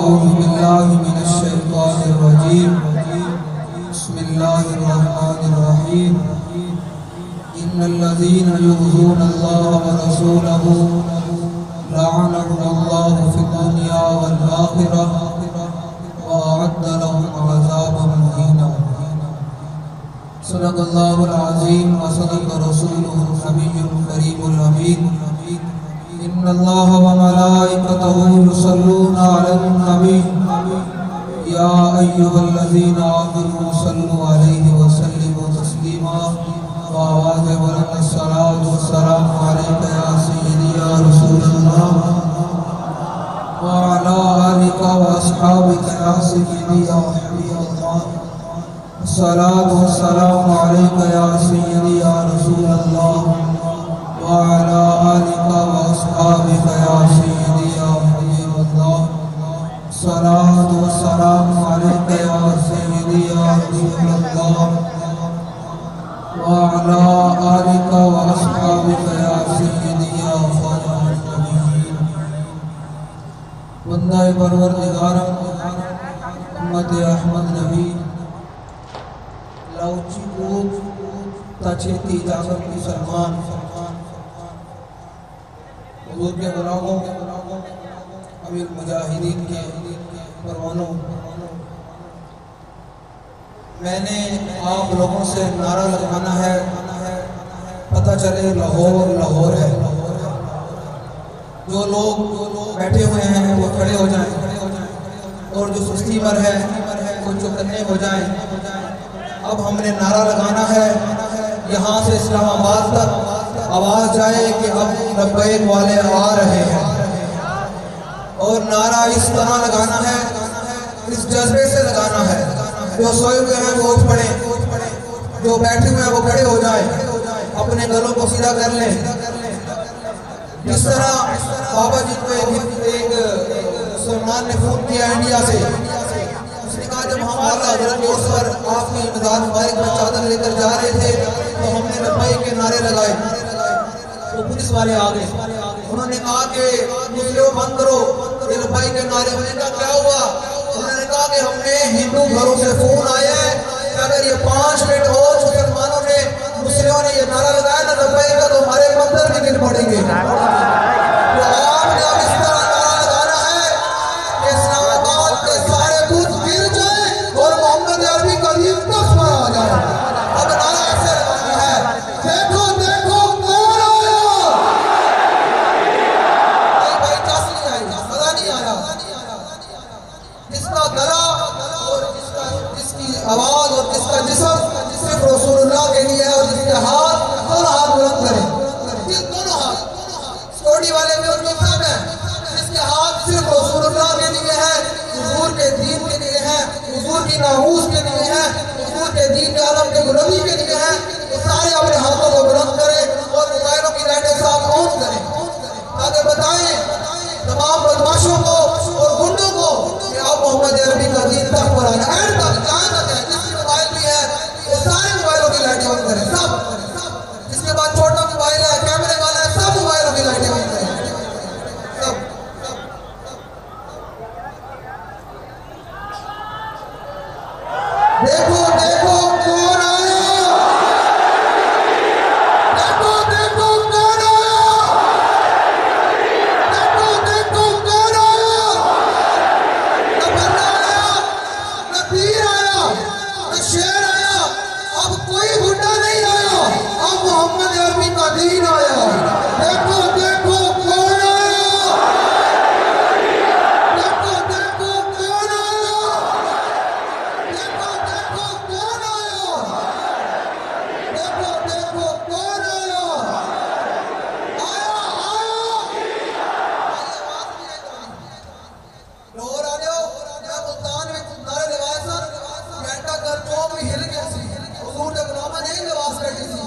أعوذ بالله من الشيطان الرجيم بسم الله الرحمن الرحيم إن الذين يؤذون الله ورسوله لعنهم الله في الدنيا والآخرة وأعد لهم عذابا مهينا صدق الله العظيم وصدق رسوله النبي الكريم الأمين إن الله وملائكته يصلون على النبي يا أيها الذين آمنوا صلوا عليه وسلموا تسليما وآواز بلند الصلاة والسلام عليك يا سيدي يا رسول الله وعلى آلك وأصحابك يا سيدي يا حبيب الله الصلاة والسلام عليك يا سيدي يا رسول الله وعلى آلك وأصحابك يا سيدي يا حبيب الله الصلاة والسلام عليك يا سيدي يا رسول الله وعلى آلك وأصحابك يا سيدي يا خاتم النبيين بندہ پروردگارم امت احمد نبی لوچی کود تچھتی جاگر کی سلمان حضور کے غلاموں امیر مجاہدین کے پروانوں میں نے آپ لوگوں سے نعرہ لگانا ہے پتہ چلے لاہور لاہور ہے جو لوگ بیٹھے ہوئے ہیں وہ کھڑے ہو جائیں اور جو سستی پر ہے وہ چوکنے ہو جائیں اب ہم نے نعرہ لگانا ہے یہاں سے اسلام آباد تک آواز جائے کہ اب لبیک والے آ رہے ہیں اور نعرہ اس طرح لگانا ہے اس جذبے سے لگانا ہے جو سوئے ہوئے ہیں وہ اٹھ پڑیں جو بیٹھے ہوئے ہیں وہ کھڑے ہو جائیں اپنے گلوں کو سیدھا کر لیں جس طرح بابا جی کو ایک سلمان نے فون کیا انڈیا سے اس نے کہا جب ہم آقا حضرت کے اس پر آپ کی امداد مبارک میں چادر لے کر جا رہے تھے تو ہم نے لبیک کے نعرے لگائے تو پولیس والے آگئے انہوں نے کہا کہ مسلموں بند کرو یہ لبیک کے نعرے میں نے کہا کیا ہوا انہوں نے کہا کہ ہم نے ہندو گھروں سے فون آیا ہے کہ اگر یہ 5 منٹ اور مسلمانوں نے مسلموں نے یہ نعرہ لگایا نا لبیک کا تو ہمارے مندر بھی گر پڑیں گے تو آپ نے اب اس طرح نعرہ لگانا ہے کہ اسلام آباد کے سارے بت گر جائیں اور محمد عربی کا دین تخت پر آ جائے اب نعرہ ایسے لگانا ہے دیکھو دیکھو کون آیا نہیں بھائی چاس نہیں آئی مزہ نہیں آیا جس کا گلا اور جس کی آواز اور جس کا جسم صرف رسول اللہ کے لیے ہے اور جس کے ہاتھ دونوں ہاتھ بلند کریں دونوں ہاتھ سکورٹی والے میں ان کی سب ہے جس کے ہاتھ صرف رسول اللہ کے لیے ہے حضور کے دین کے لیے ہے حضور کی ناموس کے لیے ہے حضور کے دین کے عالم کے غلامی کے لیے ہے وہ سارے اپنے ہاتھوں کو بلند کریں اور موبائلوں کی لائٹیں صاف آن کریں تاکہ بتائیں تمام بدماشوں کو اور گنڈوں کو کہ آپ محمد عربی کا دین تک پر آئیں اینڈ تک جہاں تک ہے جس کی موبائل بھی ہے وہ سارے موبائلوں کی لائٹیں آن کریں سب جس کے بعد چھوٹا موبائل ہے کیمرے والا ہے سب موبائلوں کی لائٹیں آن کریں سب دیکھو دیکھو کون آیا دیکھو دیکھو کون آیا دیکھو دیکھو کون آیا نہ بندہ آیا نہ تیر آیا نہ شیر آیا اب کوئی گھنڈا نہیں آیا اب محمد عربی کا دین آیا دیکھو دیکھو کون آیا دیکھو دیکھو کون آیا دیکھو دیکھو کون آیا دیکھو دیکھو کون آیا آیا لاہور آ جاؤ میں ملتان میں نعرے لگائے سن گھنٹہ گھر چوک بھی ہل گیا سی حضور نے غلامہ نہیں لباس کٹی سی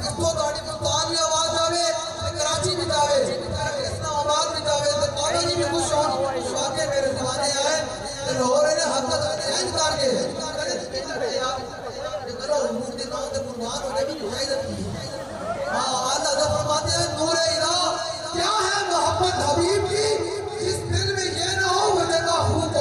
اس کو گاڑی ملتان بھی آواز آوے کراچی بھی جاوے اسلام آباد بھی جاوے تو بابا جی بھی خوش ہوں واقعی میرے زمانے آئے لاہور نے حق اینج کر کے کرو حضور کے نام سے قربان ہونے بھی دعائی رکھی ہاں اللہ حضرت فرماتے ہیں نور الہ کیا ہے محبت حبیب کی جس دل میں یہ نہ ہو وجہ کا خون کو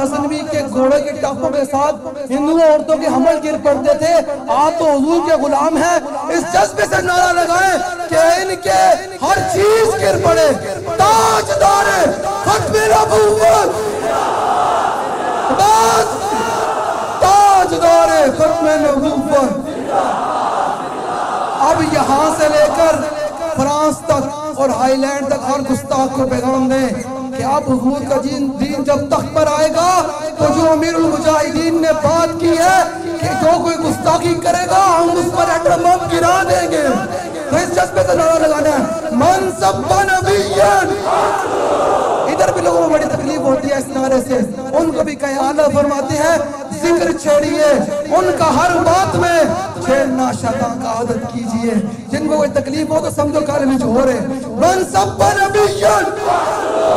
غزنوی کے گھوڑے کے ٹاپوں کے ساتھ ہندو عورتوں کے حمل گر پڑتے تھے، آپ تو حضور کے غلام ہیں، اس جذبے سے نعرہ لگائیں کہ ان کے ہر چیز گر پڑے۔ تاجدار ختم نبوت، بس تاجدار ختم نبوت۔ اب یہاں سے لے کر فرانس تک اور ہائی لینڈ تک ہر گستاخ کو پیغام دیں کہ اب حضور کا دین جب تخت پر آئے گا تو جو امیر المجاہدین نے بات کی ہے کہ جو کوئی گستاخی کرے گا ہم اس پر ایٹم بم گرا دیں گے، تو اس جذبے سے نعرہ لگانا ہے من سب نبیًا۔ ادھر بھی لوگوں کو بڑی تکلیف ہوتی ہے اس نعرے سے، ان کو بھی کہیں اعلیٰ فرماتے ہیں ذکر چھیڑیے، ان کا ہر بات میں چھیڑنا شیطان کا عادت کیجئے۔ جن کو کوئی تکلیف ہو تو سمجھو کالے میں جو ہو رہے من سب نبیًا۔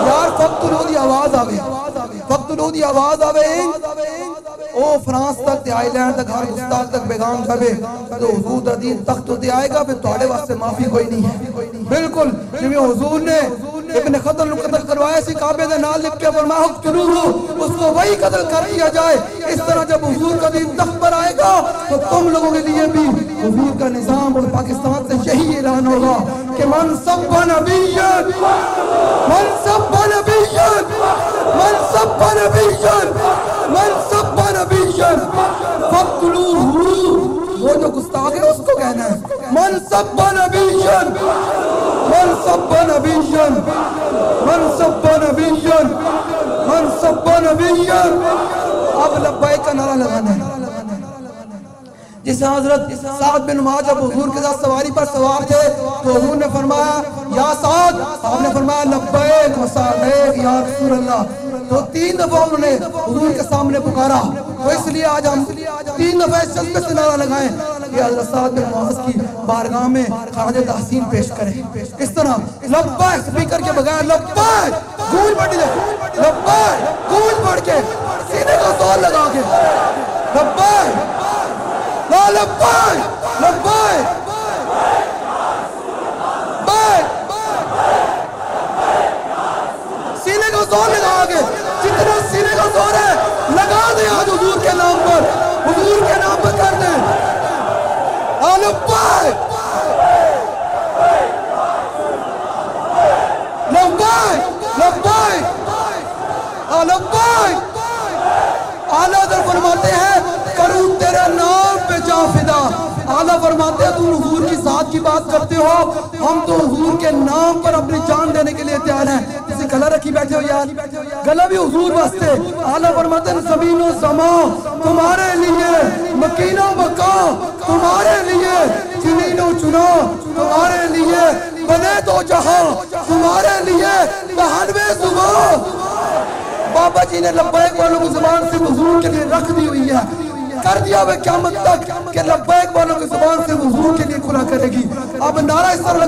یار فقتلو دی آواز آوے، فقتلو دی آواز آوے، او فرانس تک تے آئی لینڈ تک ہر گستاخ تک پیغام جاوے تو حضور دا دین تخت تے آئے گا، پھر تواڈے واسطے معافی کوئی نہیں ہے۔ بالکل جویں حضور نے ابن خطل قتل کروایا سی، کعبے دے نال لکھ کے فرمایا اقتلوہ، اس کو وہی قتل کر دیا جائے۔ اس طرح جب حضور کا دین تخت پر آئے گا تو تم لوگوں کے لیے بھی حضور کا نظام اور پاکستان سے یہی اعلان ہوگا کہ من سب نبیًا، من سب نبیًا، من سب نبیًا، من سب نبیًا فقتلوہ۔ وہ جو گستاخ ہے اس کو کہنا ہے من سب نبیًا، من سب نبیًا، من سب نبیًا، من سب نبیًا۔ اب لبیک کا نعرہ لگانا ہے۔ جس حضرت سعد بن معاذ جب حضور کے ساتھ سواری پر سوار تھے تو حضور نے فرمایا یا سعد، آپ نے فرمایا لبیک و سعدیک یا رسول اللہ، تو 3 دفعہ انہوں نے حضور کے سامنے پکارا۔ تو اس لیے آج ہم 3 دفعہ اس جذبے سے نعرہ لگائیں کہ حضرت سعد بن معاذ کی بارگاہ میں خراج تحسین پیش کریں۔ اس طرح لبیک سپیکر کے بغیر لبیک گونج پڑی دے، لبیک گونج پڑ کے سینے کا زور لگا کے لبیک لا لبیک لبیک سینے کا زور لگا کے، جتنا سینے کا زور ہے لگا دیں آج حضور کے نام پر، حضور کے نام پر کر دیں لبیک لبیک لبیک لبیک۔ اعلیٰ حضرت فرماتے ہیں کروں تیرے نام پہ جاں فدا۔ اعلیٰ فرماتے ہیں تم حضور کی ذات کی بات کرتے ہو، ہم تو حضور کے نام پر اپنی جان دینے کے لیے تیار ہیں۔ کسی گلہ رکھی بیٹھے ہو یار، گلہ بھی حضور واسطے۔ اعلیٰ فرماتے ہیں زمین و زمان تمہارے لیے، مکین و مکان تمہارے لیے، چنین و چنا تمہارے لیے، بنے دو جہاں تمہارے لیے، 92 زبان۔ بابا جی نے لبیک والوں کی زبان سے حضور کے لیے رکھ دی ہوئی ہے، کر دیا ہوئے قیامت تک کہ لبیک والوں کی زبان سے حضور کے لیے کھلا کرے گی۔ اب نعرہ اس طرح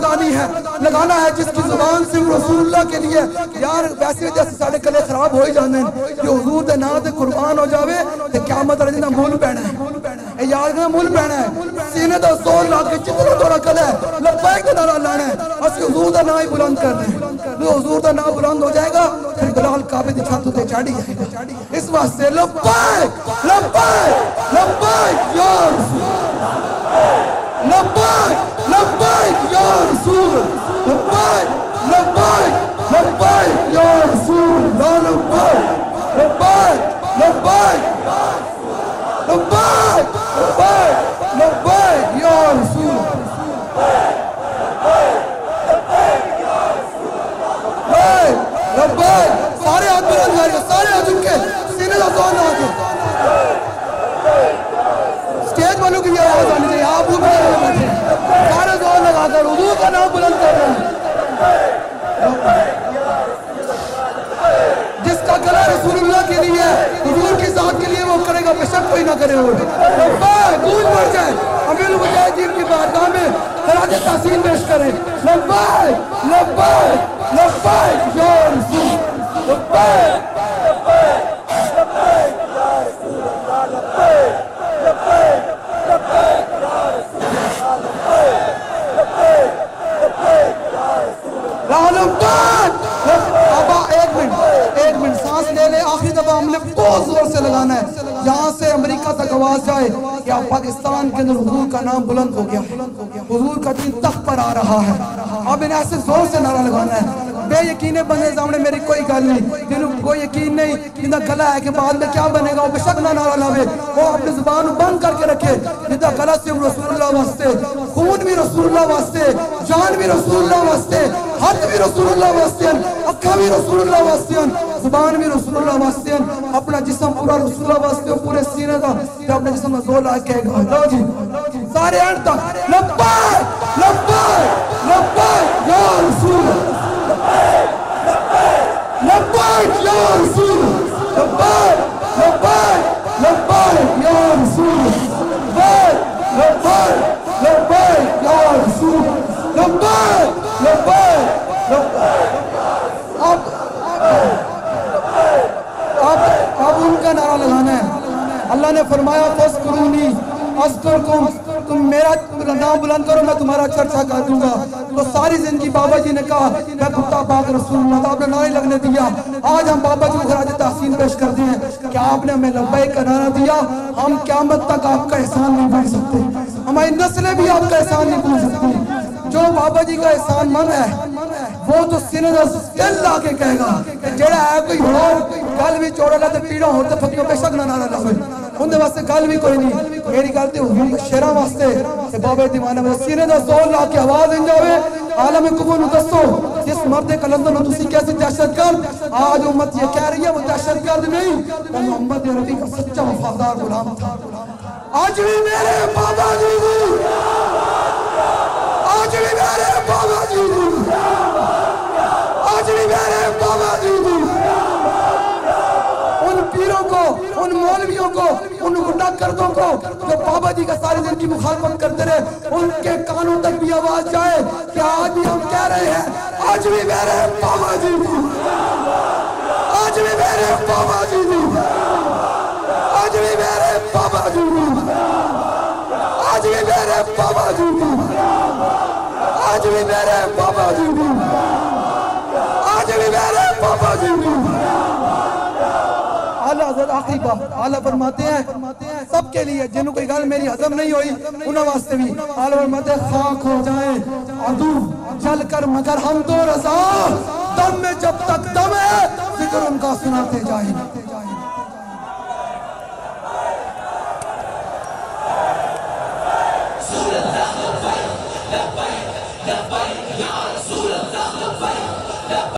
لگانا ہے جس کی زبان سے رسول اللہ کے لیے، یار ویسے وجہ سے سارے کلے خراب ہو ہی جانے ہیں کہ حضور دے نام تے قربان ہو جاوے تے قیامت والے دن مول پینا ہے، یاد کرنا مول پینا ہے، سینے دا زور لا کے جتنا تھوڑا کلے لبیک کا نعرہ لانا ہے، اسی حضور دا نام ہی بلند کرنا ہے۔ جو حضور دا نام بلند ہو جائے گا پھر بلال کعبے دی چھت تے چڑھ جائے گا۔ اس واسطے لبیک لبیک لبیک یا رسول، لبیک لبیک یا رسول، لبیک لبیک لبیک یا رسول اللہ، لبیک لبیک لبیک لبیک لبیک لبیک یا رسول، لبیک۔ سارے ہاتھ بلند کر کے، سارے ہاتھ جھک کے، سینے کا زور لگا کے، اسٹیج والوں کی بھی آواز آنی چاہیے، آپ بھی بیٹھے سارے زور لگا کر حضور کا نام بلند کر رہے ہیں۔ جس کا گلا رسول اللہ کے لیے، حضور کی ذات کے لیے وہ کرے گا، بے شک کوئی نہ کرے ہو۔ لبیک گونج پڑ جائے، امیر المجاہدین کی بارگاہ میں خراج تحسین پیش کریں لبیک لبیک لبیک یا رسول، لبیک لبیک یا رسول اللہ، لبیک لبیک لبیک یا رسول اللہ، لبیک لبیک یا رسول اللہ، لبیک۔ ابا ایک منٹ سانس لے لے، آخری دفعہ ہم نے لگانا ہے, یہاں سے امریکہ تک آواز جائے کہ اب پاکستان کے اندر حضور کا نام بلند ہو گیا ہے, حضور کا دین تخت پر آ رہا ہے. اب انہیں ایسے زور سے نعرہ لگانا ہے. بے یقینے بندے سامنے میری کوئی گل نہیں, جنہوں کوئی یقین نہیں جنہ گلا ہے کہ بعد میں کیا بنے گا, وہ بے شک نہ نعرہ لاوے, وہ اپنی زبان بند کر کے رکھے. جنہ گلا سے رسول اللہ واسطے, خون بھی رسول اللہ واسطے, جان بھی رسول اللہ واسطے, ہاتھ بھی رسول اللہ واسطے, اکھا بھی رسول اللہ واسطے, زبان بھی رسول اللہ واسطے, اپنا جسم پورا رسول اللہ واسطے, پورے سینے کا کہ اپنے جسم میں زور لائے کہے گا لو جی سارے اینڈ تک لبیک لبیک لبیک یا رسول لبیک یا رسول لبیک لبیک لبیک یا رسول لبیک لبیک لبیک یا رسول لبیک لبیک لبیک. اب ان کا نعرہ لگانا ہے. اللہ نے فرمایا فَاذْكُرُونِي اذکرکم, تم میرا نام بلند کرو میں تمہارا چرچا کر دوں گا. تو ساری زندگی بابا جی نے کہا میں کتا پاک رسول اللہ, آپ نے نعرہ لگنے دیا. آج ہم بابا جی کو خراج تحسین پیش کرتے ہیں کہ آپ نے ہمیں لبیک کا نعرہ دیا. ہم قیامت تک آپ کا احسان نہیں بھول سکتے, ہماری نسلیں بھی آپ کا احسان نہیں بھول سکتی. جو بابا جی کا احسان من ہے وہ تو سینے دا دل لا کے کہے گا کہ جڑا ہے کوئی ہور گل بھی چوڑا لے تے پیڑا ہور تے پھکیو بے شک نہ نعرہ لاوے, اندے واسطے گل بھی کوئی نہیں. میری گل تے ہوئی شیراں واسطے کہ بابا دیوانے میں سینے دا زور لا کے آواز ان جاوے عالم کفر نو دسو جس مرد کلندر نو تسی کیسے دہشت گرد. آج امت یہ کہہ رہی ہے وہ دہشت گرد نہیں, وہ محمد عربی کا سچا وفادار غلام تھا. آج بھی میرے بابا جی آج بھی میرے بابا جی آج بھی میرے بابا جی ان پیروں کو, ان مولویوں کو, ان گنڈا کردوں کو جو بابا جی کا ساری زندگی مخالفت کرتے رہے, ان کے کانوں تک بھی آواز جائے کہ آج بھی ہم کہہ رہے ہیں آج بھی میرے بابا جی آج بھی میرے بابا جی آج بھی میرے بابا جی آج بھی میرے بابا جی آج بھی میرے بابا جی آج بھی میرے بابا جی. اعلیٰ حضرت آخری بات اعلیٰ فرماتے ہیں سب کے لیے جنہوں کوئی گل میری ہضم نہیں ہوئی انہوں واسطے بھی. اعلیٰ فرماتے ہیں خاک ہو جائیں عدو جل کر مگر ہم دو رضا, دم میں جب تک دم ہے ذکر ان کا سناتے جائیں.